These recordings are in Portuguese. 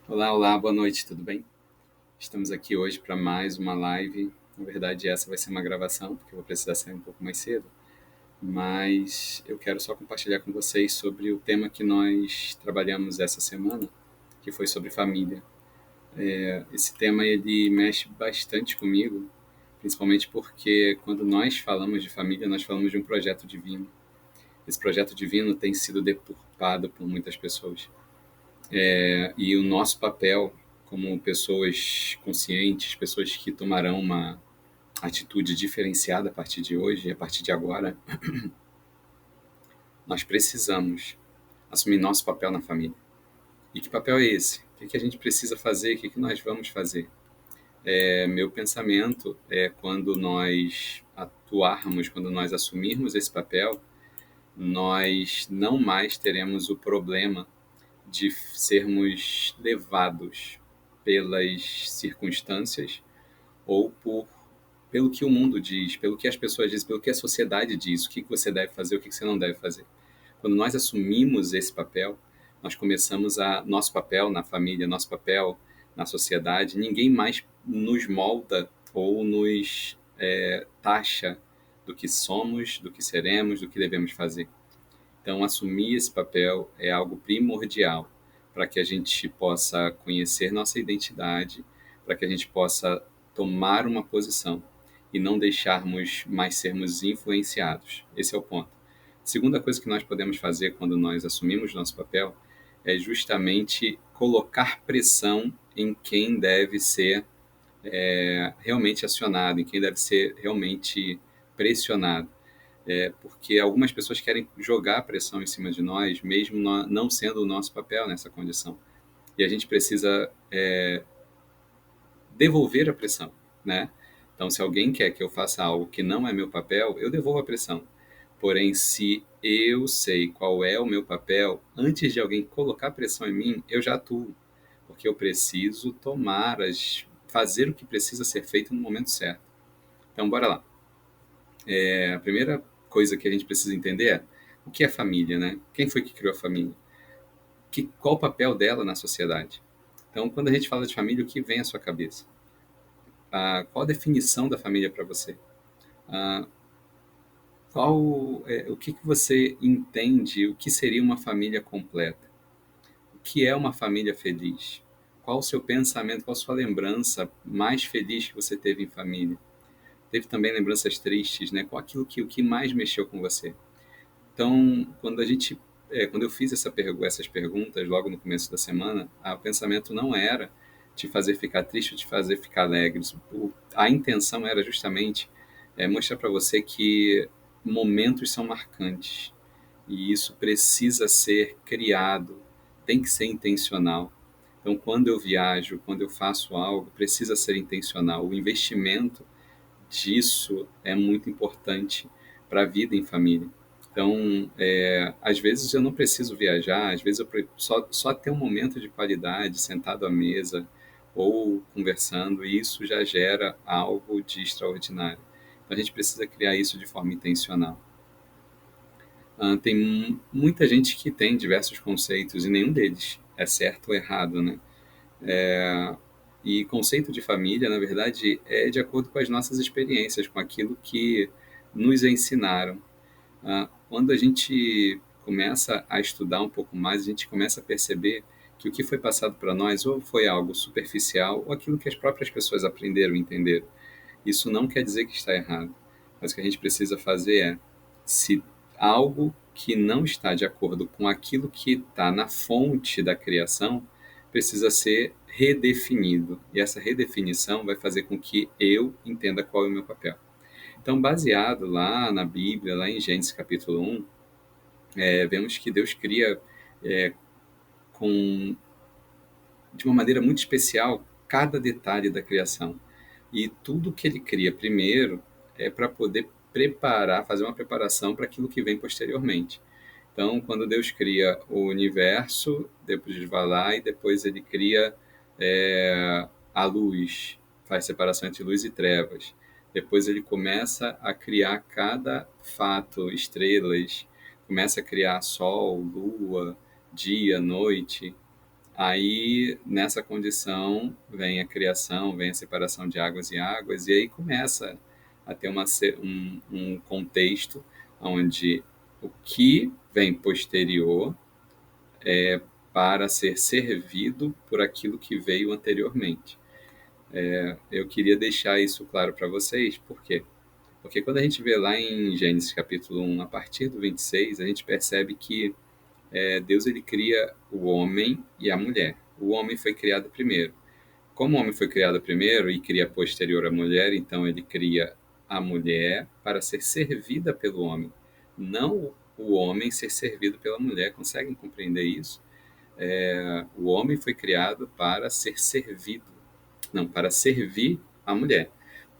Olá, olá, boa noite, tudo bem? Estamos aqui hoje para mais uma live. Na verdade, essa vai ser uma gravação, porque eu vou precisar sair um pouco mais cedo. Mas eu quero só compartilhar com vocês sobre o tema que nós trabalhamos essa semana, que foi sobre família. Esse tema ele mexe bastante comigo, principalmente porque quando nós falamos de família, nós falamos de um projeto divino. Esse projeto divino tem sido deturpado por muitas pessoas. E o nosso papel como pessoas conscientes, pessoas que tomarão uma atitude diferenciada a partir de hoje, a partir de agora, nós precisamos assumir nosso papel na família. E que papel é esse? O que a gente precisa fazer? O que nós vamos fazer? Meu pensamento é quando nós atuarmos, quando nós assumirmos esse papel, nós não mais teremos o problema de sermos levados pelas circunstâncias ou pelo que o mundo diz, pelo que as pessoas dizem, pelo que a sociedade diz, o que você deve fazer, o que você não deve fazer. Quando nós assumimos esse papel, nós começamos a nosso papel na família, nosso papel na sociedade, ninguém mais nos molda ou nos taxa do que somos, do que seremos, do que devemos fazer. Então, assumir esse papel é algo primordial para que a gente possa conhecer nossa identidade, para que a gente possa tomar uma posição e não deixarmos mais sermos influenciados. Esse é o ponto. A segunda coisa que nós podemos fazer quando nós assumimos nosso papel é justamente colocar pressão em quem deve ser realmente acionado, em quem deve ser realmente pressionado, porque algumas pessoas querem jogar a pressão em cima de nós, mesmo não sendo o nosso papel nessa condição. E a gente precisa devolver a pressão, né? Então, se alguém quer que eu faça algo que não é meu papel, eu devolvo a pressão. Porém, se eu sei qual é o meu papel, antes de alguém colocar pressão em mim, eu já atuo, porque eu preciso fazer o que precisa ser feito no momento certo. Então, bora lá. A primeira coisa que a gente precisa entender é o que é família, né? Quem foi que criou a família? Qual o papel dela na sociedade? Então, quando a gente fala de família, o que vem à sua cabeça? Qual a definição da família para você? Ah, o que você entende? O que seria uma família completa? O que é uma família feliz? Qual o seu pensamento? Qual a sua lembrança mais feliz que você teve em família? Teve também lembranças tristes, né? Qual o que mais mexeu com você? Então, quando eu fiz essas perguntas logo no começo da semana, o pensamento não era te fazer ficar triste ou te fazer ficar alegre. A intenção era justamente mostrar para você que momentos são marcantes e isso precisa ser criado, tem que ser intencional. Então, quando eu viajo, quando eu faço algo, precisa ser intencional. O investimento disso é muito importante para a vida em família. Então, às vezes eu não preciso viajar, às vezes só ter um momento de qualidade, sentado à mesa ou conversando, e isso já gera algo de extraordinário. Então, a gente precisa criar isso de forma intencional. Tem muita gente que tem diversos conceitos e nenhum deles é certo ou errado, né? E conceito de família, na verdade, é de acordo com as nossas experiências, com aquilo que nos ensinaram. Quando a gente começa a estudar um pouco mais, a gente começa a perceber que o que foi passado para nós ou foi algo superficial ou aquilo que as próprias pessoas aprenderam e entenderam. Isso não quer dizer que está errado, mas o que a gente precisa fazer é, se algo que não está de acordo com aquilo que está na fonte da criação, precisa ser redefinido. E essa redefinição vai fazer com que eu entenda qual é o meu papel. Então, baseado lá na Bíblia, lá em Gênesis capítulo 1, vemos que Deus cria é, com, de uma maneira muito especial cada detalhe da criação. E tudo que ele cria primeiro é para poder preparar, fazer uma preparação para aquilo que vem posteriormente. Então, quando Deus cria o universo, depois ele vai lá e depois ele cria a luz, faz separação entre luz e trevas. Depois ele começa a criar cada fato, estrelas, começa a criar sol, lua, dia, noite. Aí, nessa condição, vem a criação, vem a separação de águas e águas, e aí começa a ter um contexto onde o que vem posterior para ser servido por aquilo que veio anteriormente. Eu queria deixar isso claro para vocês, por quê? Porque quando a gente vê lá em Gênesis capítulo 1, a partir do 26, a gente percebe que Deus ele cria o homem e a mulher. O homem foi criado primeiro. Como o homem foi criado primeiro e cria posterior à mulher, então ele cria a mulher para ser servida pelo homem, não o homem ser servido pela mulher. Conseguem compreender isso? O homem foi criado para ser servido, não, para servir a mulher.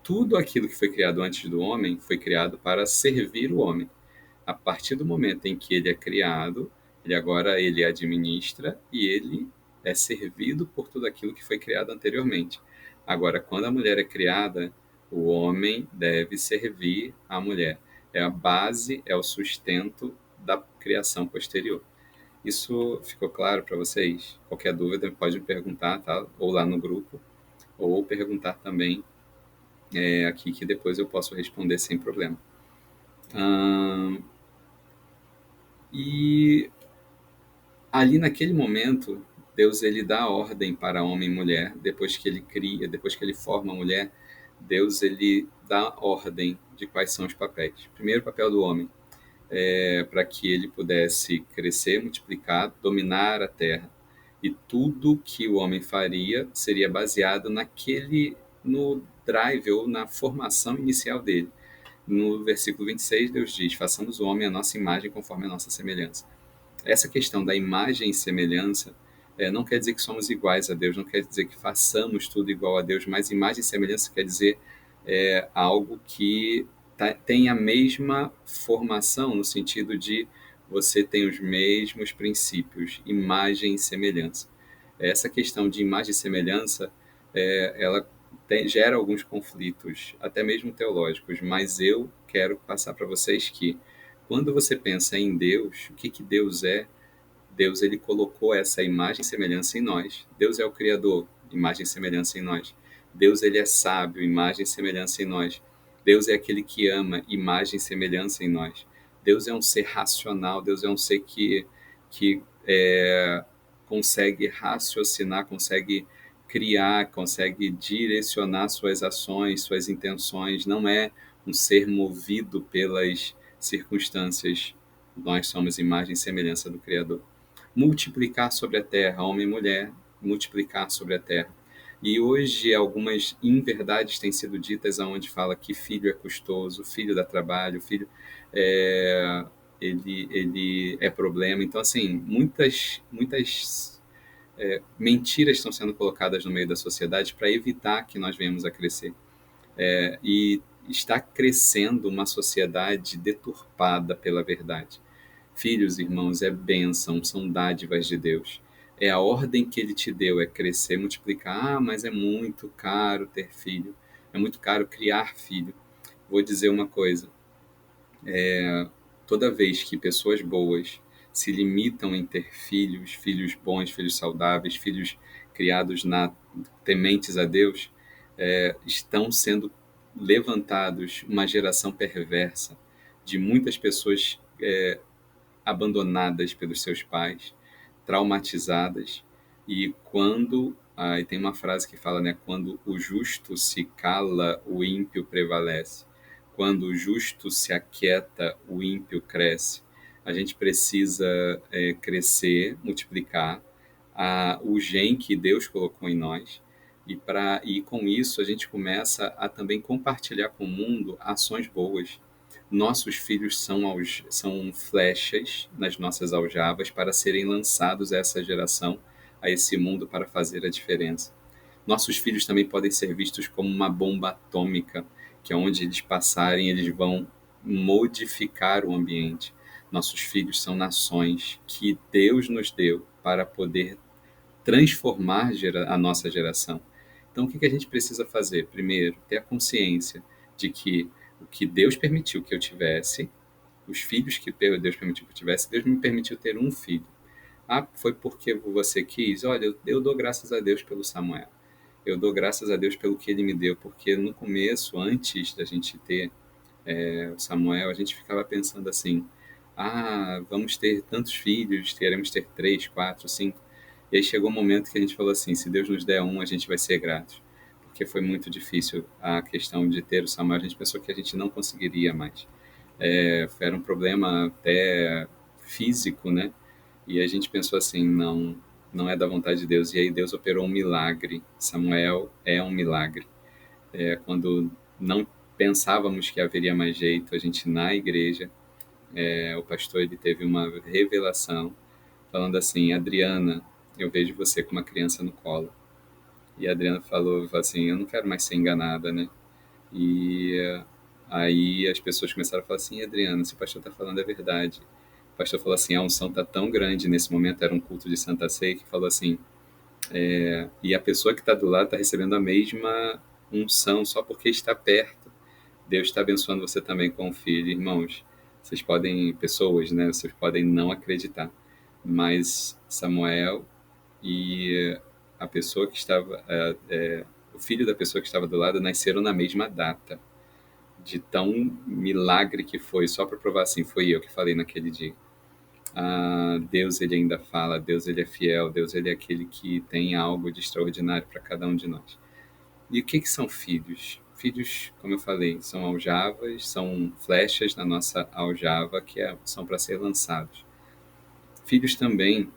Tudo aquilo que foi criado antes do homem foi criado para servir o homem. A partir do momento em que ele é criado, ele administra e ele é servido por tudo aquilo que foi criado anteriormente. Agora, quando a mulher é criada, o homem deve servir a mulher. É a base, é o sustento da criação posterior. Isso ficou claro para vocês? Qualquer dúvida pode me perguntar, tá? Ou lá no grupo, ou perguntar também aqui que depois eu posso responder sem problema. E ali naquele momento, Deus ele dá ordem para homem e mulher, depois que ele cria, depois que ele forma a mulher, Deus ele dá ordem de quais são os papéis. Primeiro, o papel do homem é para que ele pudesse crescer, multiplicar, dominar a terra. E tudo que o homem faria seria baseado no drive ou na formação inicial dele. No versículo 26, Deus diz: façamos o homem à nossa imagem conforme a nossa semelhança. Essa questão da imagem e semelhança não quer dizer que somos iguais a Deus, não quer dizer que façamos tudo igual a Deus, mas imagem e semelhança quer dizer algo que tem a mesma formação, no sentido de você tem os mesmos princípios, imagem e semelhança. Essa questão de imagem e semelhança, ela gera alguns conflitos, até mesmo teológicos, mas eu quero passar para vocês que quando você pensa em Deus, o que, que Deus é? Deus ele colocou essa imagem e semelhança em nós. Deus é o Criador, imagem e semelhança em nós. Deus ele é sábio, imagem e semelhança em nós. Deus é aquele que ama, imagem e semelhança em nós. Deus é um ser racional, Deus é um ser que consegue raciocinar, consegue criar, consegue direcionar suas ações, suas intenções. Não é um ser movido pelas circunstâncias. Nós somos imagem e semelhança do Criador. Multiplicar sobre a terra, homem e mulher, multiplicar sobre a terra. E hoje algumas inverdades têm sido ditas aonde fala que filho é custoso, filho dá trabalho, filho é, ele é problema. Então, assim, muitas mentiras estão sendo colocadas no meio da sociedade para evitar que nós venhamos a crescer. E está crescendo uma sociedade deturpada pela verdade. Filhos, irmãos, é bênção, são dádivas de Deus. É a ordem que Ele te deu, é crescer, multiplicar. Ah, mas é muito caro ter filho, é muito caro criar filho. Vou dizer uma coisa, toda vez que pessoas boas se limitam em ter filhos, filhos bons, filhos saudáveis, filhos criados tementes a Deus, estão sendo levantados uma geração perversa de muitas pessoas abandonadas pelos seus pais, traumatizadas, e aí tem uma frase que fala, né, quando o justo se cala, o ímpio prevalece. Quando o justo se aquieta, o ímpio cresce. A gente precisa crescer, multiplicar o gen que Deus colocou em nós, e com isso a gente começa a também compartilhar com o mundo ações boas. Nossos filhos são flechas nas nossas aljavas para serem lançados a essa geração, a esse mundo, para fazer a diferença. Nossos filhos também podem ser vistos como uma bomba atômica, que onde eles passarem, eles vão modificar o ambiente. Nossos filhos são nações que Deus nos deu para poder transformar a nossa geração. Então, o que a gente precisa fazer? Primeiro, ter a consciência de que o que Deus permitiu que eu tivesse, os filhos que Deus permitiu que eu tivesse, Deus me permitiu ter um filho. Ah, foi porque você quis? Olha, eu dou graças a Deus pelo Samuel. Eu dou graças a Deus pelo que ele me deu, porque no começo, antes da gente ter o Samuel, a gente ficava pensando assim: ah, vamos ter tantos filhos, queremos ter 3, 4, 5. E aí chegou um momento que a gente falou assim: se Deus nos der um, a gente vai ser grato. Porque foi muito difícil a questão de ter o Samuel, a gente pensou que a gente não conseguiria mais. Era um problema até físico, né? E a gente pensou assim: não, não é da vontade de Deus. E aí Deus operou um milagre. Samuel é um milagre. Quando não pensávamos que haveria mais jeito, a gente na igreja, o pastor ele teve uma revelação falando assim: Adriana, eu vejo você com uma criança no colo. E a Adriana falou assim: eu não quero mais ser enganada, né? E aí as pessoas começaram a falar assim: Adriana, se o pastor está falando é verdade. O pastor falou assim: a unção está tão grande nesse momento, era um culto de Santa Ceia, que falou assim: e a pessoa que está do lado está recebendo a mesma unção só porque está perto. Deus está abençoando você também com o filho. Irmãos, vocês podem, pessoas, né? Vocês podem não acreditar, mas Samuel e a pessoa que estava, o filho da pessoa que estava do lado nasceram na mesma data. De tão milagre que foi, só para provar assim, foi eu que falei naquele dia. Ah, Deus ele ainda fala, Deus ele é fiel, Deus ele é aquele que tem algo de extraordinário para cada um de nós. E o que que são filhos? Filhos, como eu falei, são aljavas, são flechas na nossa aljava são para ser lançados. Filhos também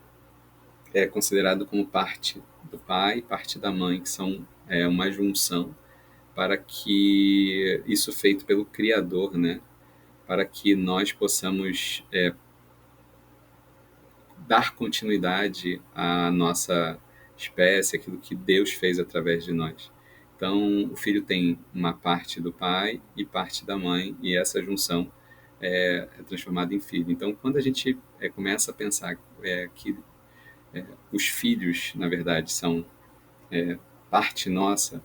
é considerado como parte do pai, parte da mãe, que são uma junção para que isso feito pelo Criador, né? Para que nós possamos dar continuidade à nossa espécie, aquilo que Deus fez através de nós. Então, o filho tem uma parte do pai e parte da mãe, e essa junção é transformada em filho. Então, quando a gente começa a pensar que os filhos, na verdade, são parte nossa,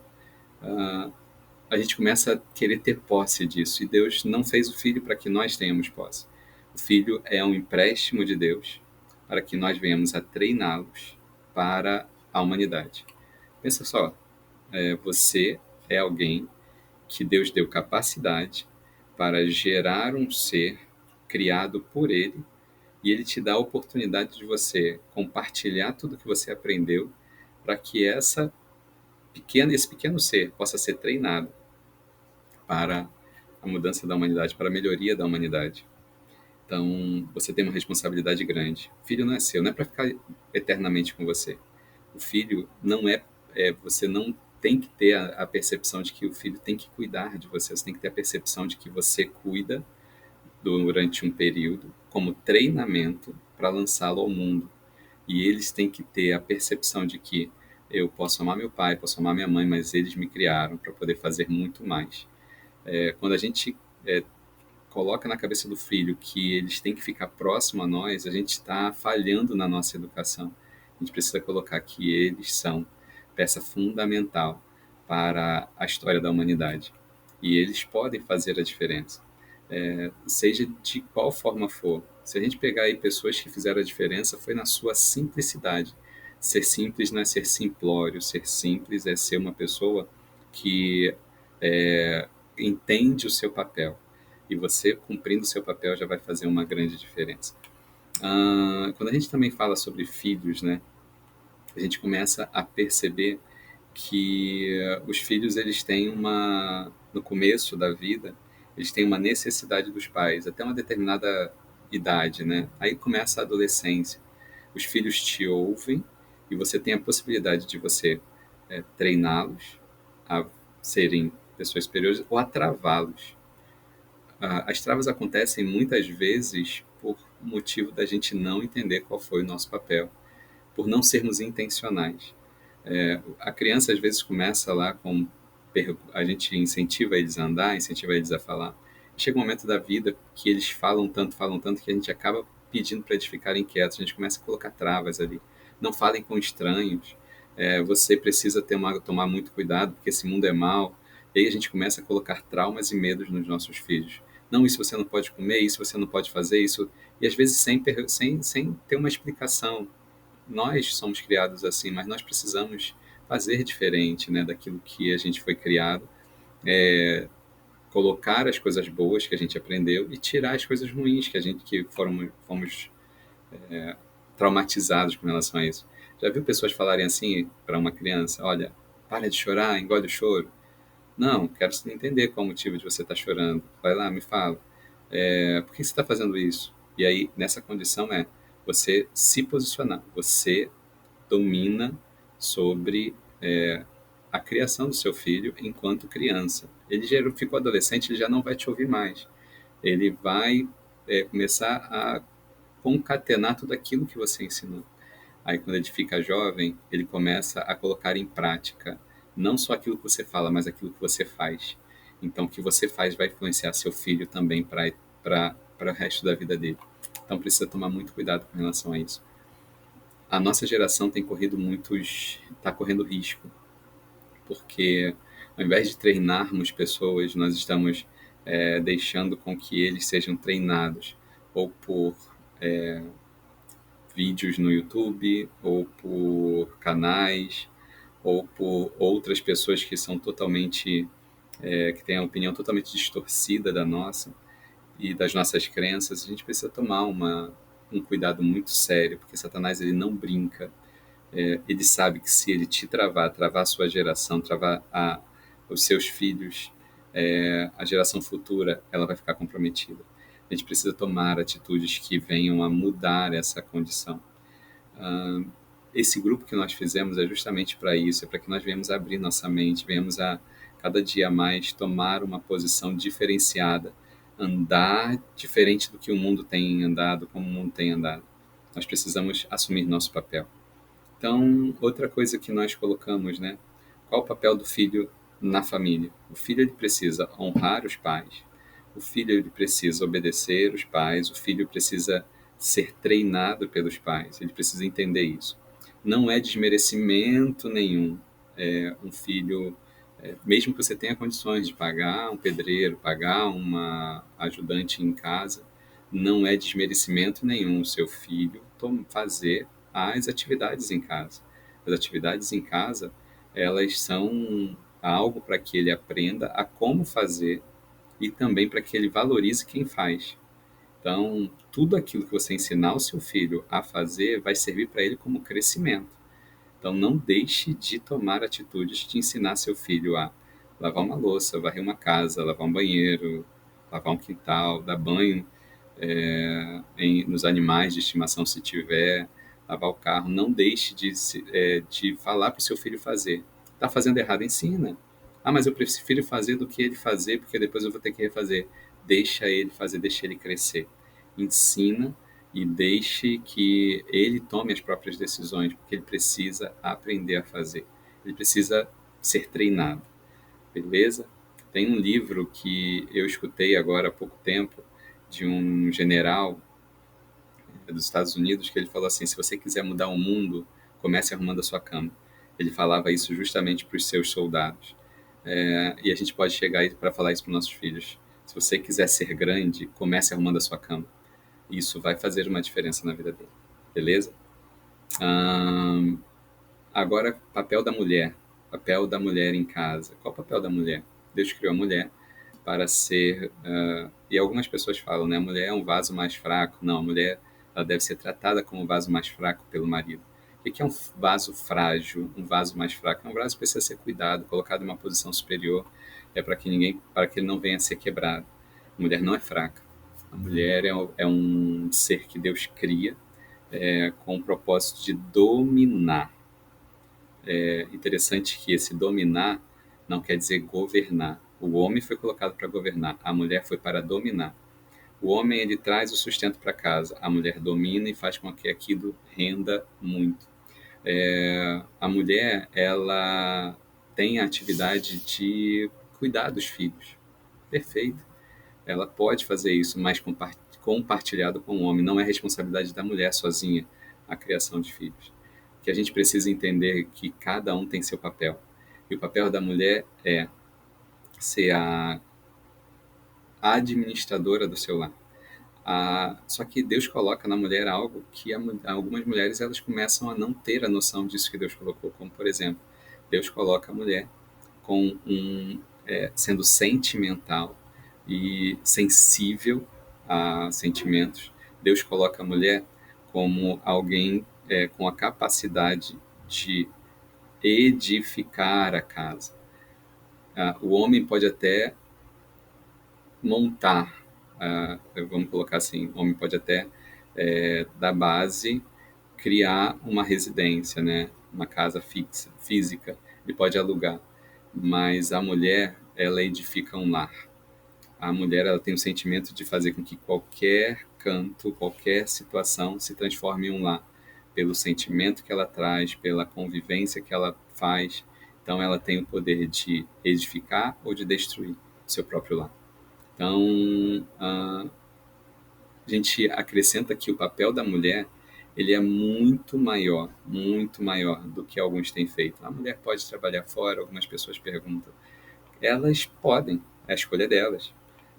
a gente começa a querer ter posse disso. E Deus não fez o filho para que nós tenhamos posse. O filho é um empréstimo de Deus para que nós venhamos a treiná-los para a humanidade. Pensa só, você é alguém que Deus deu capacidade para gerar um ser criado por Ele, e Ele te dá a oportunidade de você compartilhar tudo que você aprendeu para que esse pequeno ser possa ser treinado para a mudança da humanidade, para a melhoria da humanidade. Então, você tem uma responsabilidade grande. O filho não é seu, não é para ficar eternamente com você. O filho não você não tem que ter a percepção de que o filho tem que cuidar de você. Você tem que ter a percepção de que você cuida durante um período como treinamento para lançá-lo ao mundo. E eles têm que ter a percepção de que eu posso amar meu pai, posso amar minha mãe, mas eles me criaram para poder fazer muito mais. Quando a gente coloca na cabeça do filho que eles têm que ficar próximo a nós, a gente está falhando na nossa educação. A gente precisa colocar que eles são peça fundamental para a história da humanidade. E eles podem fazer a diferença, seja de qual forma for. Se a gente pegar aí pessoas que fizeram a diferença, foi na sua simplicidade. Ser simples não é ser simplório, ser simples é ser uma pessoa que entende o seu papel. E você, cumprindo o seu papel, já vai fazer uma grande diferença. Quando a gente também fala sobre filhos, né, a gente começa a perceber que os filhos, eles têm no começo da vida, eles têm uma necessidade dos pais, até uma determinada idade, né? Aí começa a adolescência. Os filhos te ouvem e você tem a possibilidade de você treiná-los a serem pessoas superiores ou a travá-los. As travas acontecem muitas vezes por motivo da gente não entender qual foi o nosso papel, por não sermos intencionais. A criança às vezes começa lá a gente incentiva eles a andar, incentiva eles a falar. Chega um momento da vida que eles falam tanto que a gente acaba pedindo para eles ficarem quietos. A gente começa a colocar travas ali. Não falem com estranhos. Você precisa tomar muito cuidado porque esse mundo é mau. E aí a gente começa a colocar traumas e medos nos nossos filhos. não, isso você não pode comer, isso você não pode fazer, isso... E às vezes sem ter uma explicação. Nós somos criados assim, mas nós precisamos fazer diferente, né, daquilo que a gente foi criado, colocar as coisas boas que a gente aprendeu e tirar as coisas ruins que fomos traumatizados com relação a isso. Já viu pessoas falarem assim para uma criança: olha, para de chorar, engole o choro? Não, quero entender qual o motivo de você estar chorando. Vai lá, me fala. Por que você está fazendo isso? E aí, nessa condição, você se posicionar. Você domina sobre a criação do seu filho enquanto criança. Ele já ficou adolescente, ele já não vai te ouvir mais. Ele vai começar a concatenar tudo aquilo que você ensinou. Aí, quando ele fica jovem, ele começa a colocar em prática não só aquilo que você fala, mas aquilo que você faz. Então, o que você faz vai influenciar seu filho também para o resto da vida dele. Então, precisa tomar muito cuidado com relação a isso. A nossa geração está correndo risco, porque ao invés de treinarmos pessoas, nós estamos deixando com que eles sejam treinados ou por vídeos no YouTube, ou por canais, ou por outras pessoas que são que têm a opinião totalmente distorcida da nossa e das nossas crenças. A gente precisa tomar um cuidado muito sério, porque Satanás ele não brinca. Ele sabe que se ele te travar a sua geração, os seus filhos, a geração futura, ela vai ficar comprometida. A gente precisa tomar atitudes que venham a mudar essa condição. Esse grupo que nós fizemos é justamente para isso, é para que nós venhamos abrir nossa mente, venhamos a cada dia mais tomar uma posição diferenciada, andar diferente do que o mundo tem andado, como o mundo tem andado. Nós precisamos assumir nosso papel. Então, outra coisa que nós colocamos, né? Qual o papel do filho na família? O filho ele precisa honrar os pais, o filho ele precisa obedecer os pais, o filho precisa ser treinado pelos pais, ele precisa entender isso. Não é desmerecimento nenhum um filho, mesmo que você tenha condições de pagar um pedreiro, pagar uma ajudante em casa, não é desmerecimento nenhum o seu filho fazer as atividades em casa. As atividades em casa, elas são algo para que ele aprenda a como fazer e também para que ele valorize quem faz. Então, tudo aquilo que você ensinar o seu filho a fazer vai servir para ele como crescimento. Então, não deixe de tomar atitudes de ensinar seu filho a lavar uma louça, varrer uma casa, lavar um banheiro, lavar um quintal, dar banho nos animais de estimação se tiver, lavar o carro. Não deixe de falar para o seu filho fazer. Está fazendo errado, ensina. Ah, mas eu prefiro fazer do que ele fazer, porque depois eu vou ter que refazer. Deixa ele fazer, deixa ele crescer. Ensina e deixe que ele tome as próprias decisões, porque ele precisa aprender a fazer. Ele precisa ser treinado. Beleza? Tem um livro que eu escutei agora há pouco tempo, de um general dos Estados Unidos, que ele falou assim: se você quiser mudar o mundo, comece arrumando a sua cama. Ele falava isso justamente para os seus soldados. E a gente pode chegar para falar isso para os nossos filhos. Se você quiser ser grande, comece arrumando a sua cama. Isso vai fazer uma diferença na vida dele. Beleza? Agora, papel da mulher. Papel da mulher em casa. Qual o papel da mulher? Deus criou a mulher para ser... e algumas pessoas falam, né? A mulher é um vaso mais fraco. Não, a mulher ela deve ser tratada como um vaso mais fraco pelo marido. O que é um vaso frágil, um vaso mais fraco? É um vaso que precisa ser cuidado, colocado em uma posição superior, para que ele não venha a ser quebrado. A mulher não é fraca. A mulher é um ser que Deus cria com o propósito de dominar. É interessante que esse dominar não quer dizer governar. O homem foi colocado para governar, a mulher foi para dominar. O homem ele traz o sustento para casa, a mulher domina e faz com que aquilo renda muito. A mulher ela tem a atividade de cuidar dos filhos. Perfeito. Ela pode fazer isso, mas compartilhado com o homem. Não é responsabilidade da mulher sozinha a criação de filhos. Que a gente precisa entender que cada um tem seu papel. E o papel da mulher é ser administradora do seu lar. Só que Deus coloca na mulher algo que algumas mulheres elas começam a não ter a noção disso que Deus colocou, como por exemplo, Deus coloca a mulher sendo sentimental e sensível a sentimentos. Deus coloca a mulher como alguém com a capacidade de edificar a casa. O homem pode até montar, vamos colocar assim, o homem pode até, da base, criar uma residência, né? Uma casa física, ele pode alugar, mas a mulher, ela edifica um lar. A mulher, ela tem o sentimento de fazer com que qualquer canto, qualquer situação se transforme em um lar, pelo sentimento que ela traz, pela convivência que ela faz. Então, ela tem o poder de edificar ou de destruir o seu próprio lar. Então, a gente acrescenta que o papel da mulher ele é muito maior do que alguns têm feito. A mulher pode trabalhar fora, algumas pessoas perguntam. Elas podem, é a escolha delas.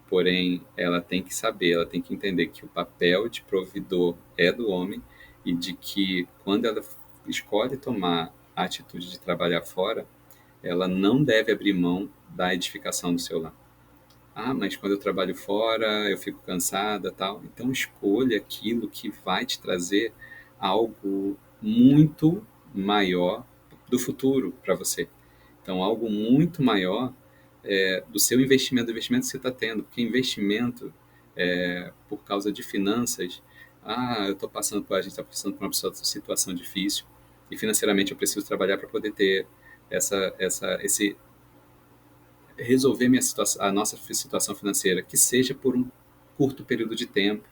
Porém, ela tem que saber, ela tem que entender que o papel de provedor é do homem e de que quando ela escolhe tomar a atitude de trabalhar fora, ela não deve abrir mão da edificação do seu lar. Mas quando eu trabalho fora, eu fico cansada, tal. Então escolha aquilo que vai te trazer algo muito maior do futuro para você. Então algo muito maior do seu investimento, do investimento que você está tendo, porque investimento por causa de finanças, a gente está passando por uma situação difícil e financeiramente eu preciso trabalhar para poder ter esse resolver a nossa situação financeira, que seja por um curto período de tempo,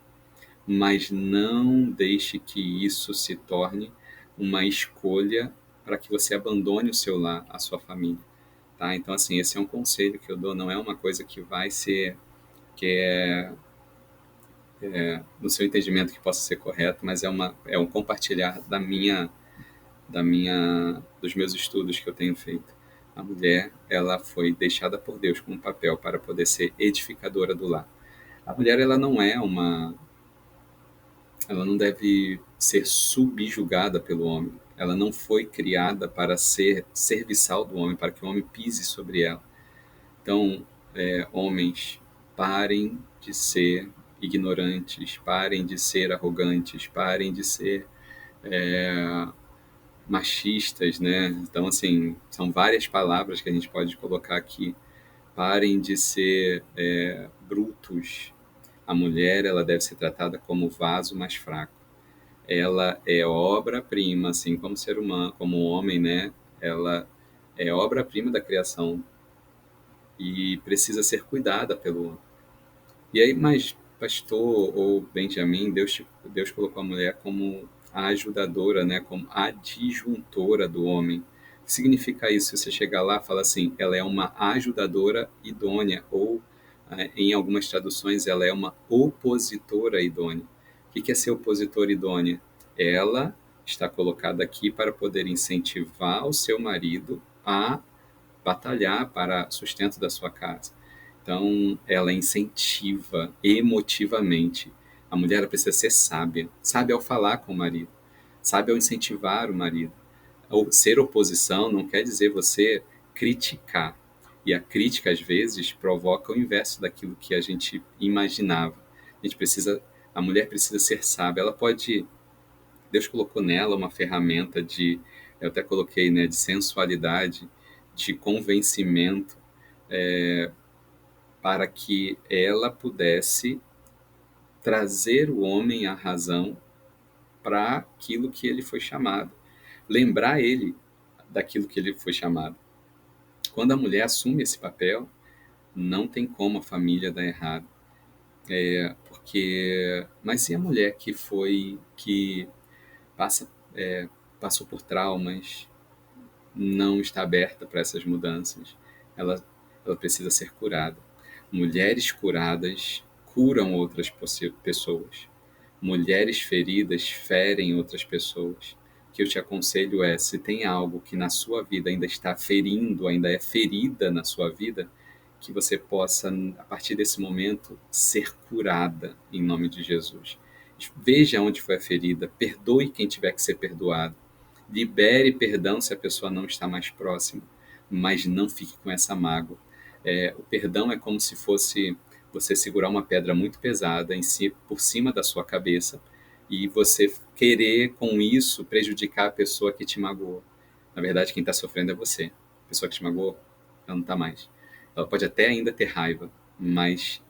mas não deixe que isso se torne uma escolha para que você abandone o seu lar, a sua família. Tá? Então, assim, esse é um conselho que eu dou, não é uma coisa que vai ser, que no seu entendimento que possa ser correto, mas é um compartilhar dos meus estudos que eu tenho feito. A mulher, ela foi deixada por Deus com um papel para poder ser edificadora do lar. A mulher, ela não deve ser subjugada pelo homem. Ela não foi criada para ser serviçal do homem, para que o homem pise sobre ela. Então, homens, parem de ser ignorantes, parem de ser arrogantes, parem de ser machistas, né? Então, assim, são várias palavras que a gente pode colocar aqui. Parem de ser brutos. A mulher, ela deve ser tratada como o vaso mais fraco. Ela é obra-prima, assim como o ser humano, como o homem, né? Ela é obra-prima da criação e precisa ser cuidada pelo homem. E aí, mas pastor ou Benjamin, Deus colocou a mulher como a ajudadora, né, como a adjuntora do homem. O que significa isso? Se você chegar lá e falar assim, ela é uma ajudadora idônea, ou em algumas traduções, ela é uma opositora idônea. O que é ser opositora idônea? Ela está colocada aqui para poder incentivar o seu marido a batalhar para o sustento da sua casa. Então, ela incentiva emotivamente. A mulher precisa ser sábia. Sábia ao falar com o marido. Sábia ao incentivar o marido. Ser oposição não quer dizer você criticar. E a crítica, às vezes, provoca o inverso daquilo que a gente imaginava. A mulher precisa ser sábia. Deus colocou nela uma ferramenta eu até coloquei, né, de sensualidade, de convencimento, para que ela pudesse trazer o homem à razão para aquilo que ele foi chamado. Lembrar ele daquilo que ele foi chamado. Quando a mulher assume esse papel, não tem como a família dar errado. Mas e a mulher que passou por traumas, não está aberta para essas mudanças? Ela precisa ser curada. Mulheres curadas curam outras pessoas. Mulheres feridas ferem outras pessoas. O que eu te aconselho se tem algo que na sua vida ainda está ferindo, ainda é ferida na sua vida, que você possa, a partir desse momento, ser curada em nome de Jesus. Veja onde foi a ferida, perdoe quem tiver que ser perdoado, libere perdão se a pessoa não está mais próxima, mas não fique com essa mágoa. O perdão é como se fosse você segurar uma pedra muito pesada por cima da sua cabeça e você querer com isso prejudicar a pessoa que te magoou. Na verdade, quem está sofrendo é você. A pessoa que te magoou, ela não está mais. Ela pode até ainda ter raiva, mas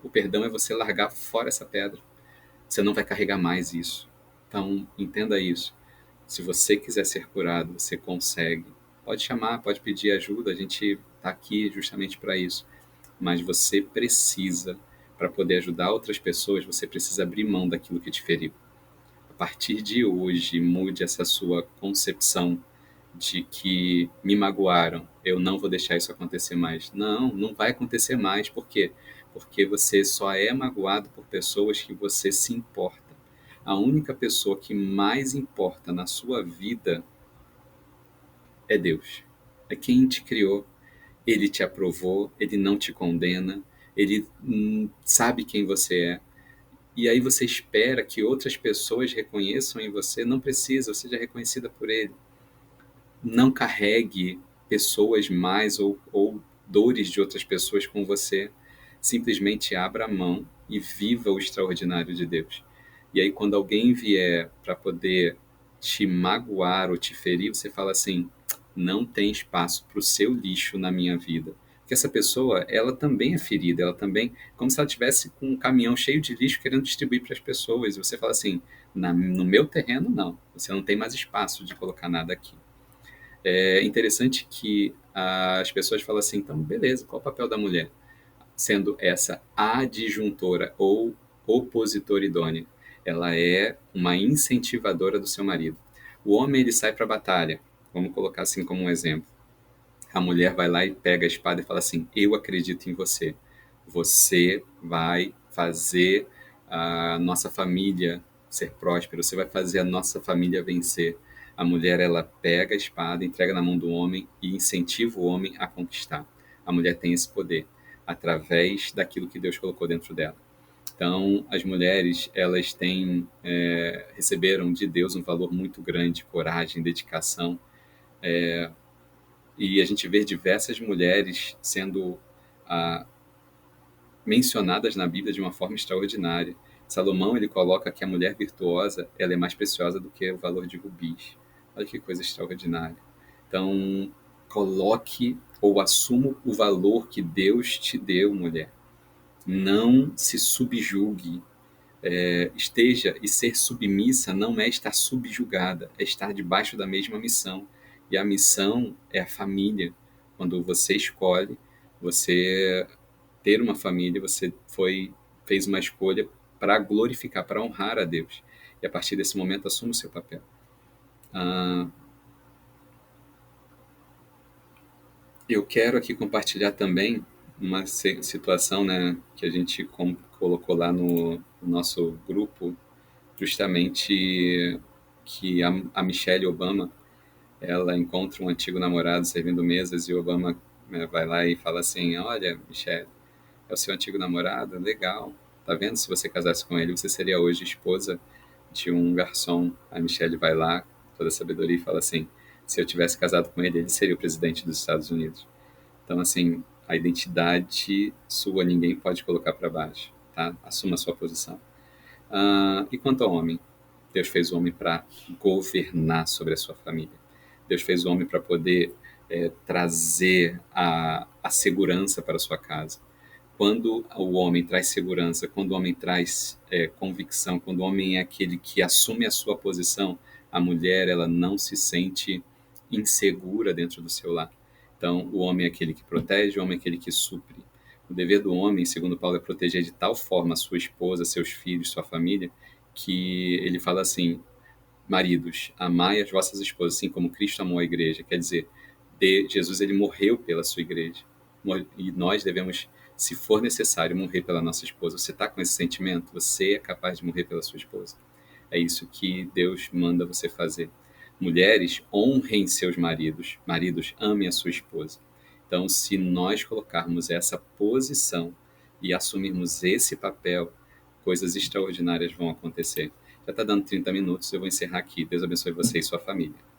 o perdão é você largar fora essa pedra. Você não vai carregar mais isso. Então, entenda isso. Se você quiser ser curado, você consegue. Pode chamar, pode pedir ajuda, a gente está aqui justamente para isso. Mas você precisa, para poder ajudar outras pessoas, você precisa abrir mão daquilo que te feriu. A partir de hoje, mude essa sua concepção de que me magoaram, eu não vou deixar isso acontecer mais. Não, não vai acontecer mais. Por quê? Porque você só é magoado por pessoas que você se importa. A única pessoa que mais importa na sua vida é Deus. É quem te criou. Ele te aprovou, ele não te condena, ele sabe quem você é. E aí você espera que outras pessoas reconheçam em você. Não precisa, você já é reconhecida por ele. Não carregue pessoas mais ou dores de outras pessoas com você. Simplesmente abra a mão e viva o extraordinário de Deus. E aí, quando alguém vier para poder te magoar ou te ferir, você fala assim: não tem espaço para o seu lixo na minha vida. Porque essa pessoa, ela também é ferida, ela também, como se ela tivesse com um caminhão cheio de lixo querendo distribuir para as pessoas. E você fala assim: no meu terreno, não. Você não tem mais espaço de colocar nada aqui. É interessante que as pessoas falam assim: então, beleza, qual o papel da mulher? Sendo essa adjuntora ou opositora idônea. Ela é uma incentivadora do seu marido. O homem, ele sai para a batalha. Vamos colocar assim como um exemplo. A mulher vai lá e pega a espada e fala assim: eu acredito em você. Você vai fazer a nossa família ser próspera. Você vai fazer a nossa família vencer. A mulher, ela pega a espada, entrega na mão do homem e incentiva o homem a conquistar. A mulher tem esse poder através daquilo que Deus colocou dentro dela. Então, as mulheres, elas receberam de Deus um valor muito grande, coragem, dedicação, e a gente vê diversas mulheres sendo mencionadas na Bíblia de uma forma extraordinária. Salomão, ele coloca que a mulher virtuosa, ela é mais preciosa do que o valor de rubis. Olha que coisa extraordinária. Então, coloque ou assuma o valor que Deus te deu, mulher. Não se subjugue. Esteja e ser submissa não é estar subjugada, é estar debaixo da mesma missão. E a missão é a família. Quando você escolhe você ter uma família, você fez uma escolha para glorificar, para honrar a Deus. E a partir desse momento, assuma o seu papel. Eu quero aqui compartilhar também uma situação, né, que a gente colocou lá no nosso grupo, justamente que a Michelle Obama, ela encontra um antigo namorado servindo mesas e o Obama, né, vai lá e fala assim: olha, Michelle, é o seu antigo namorado? Legal. Tá vendo? Se você casasse com ele, você seria hoje esposa de um garçom. A Michelle vai lá, toda a sabedoria, e fala assim: se eu tivesse casado com ele, ele seria o presidente dos Estados Unidos. Então, assim, a identidade sua ninguém pode colocar para baixo, tá? Assuma a sua posição. E quanto ao homem? Deus fez o homem para governar sobre a sua família. Deus fez o homem para poder trazer a segurança para a sua casa. Quando o homem traz segurança, quando o homem traz convicção, quando o homem é aquele que assume a sua posição, a mulher, ela não se sente insegura dentro do seu lar. Então, o homem é aquele que protege, o homem é aquele que supre. O dever do homem, segundo Paulo, é proteger de tal forma a sua esposa, seus filhos, sua família, que ele fala assim: maridos, amai as vossas esposas, assim como Cristo amou a igreja. Quer dizer, Jesus, ele morreu pela sua igreja. E nós devemos, se for necessário, morrer pela nossa esposa. Você está com esse sentimento? Você é capaz de morrer pela sua esposa. É isso que Deus manda você fazer. Mulheres, honrem seus maridos. Maridos, amem a sua esposa. Então, se nós colocarmos essa posição e assumirmos esse papel, coisas extraordinárias vão acontecer. Já está dando 30 minutos, eu vou encerrar aqui. Deus abençoe você e sua família.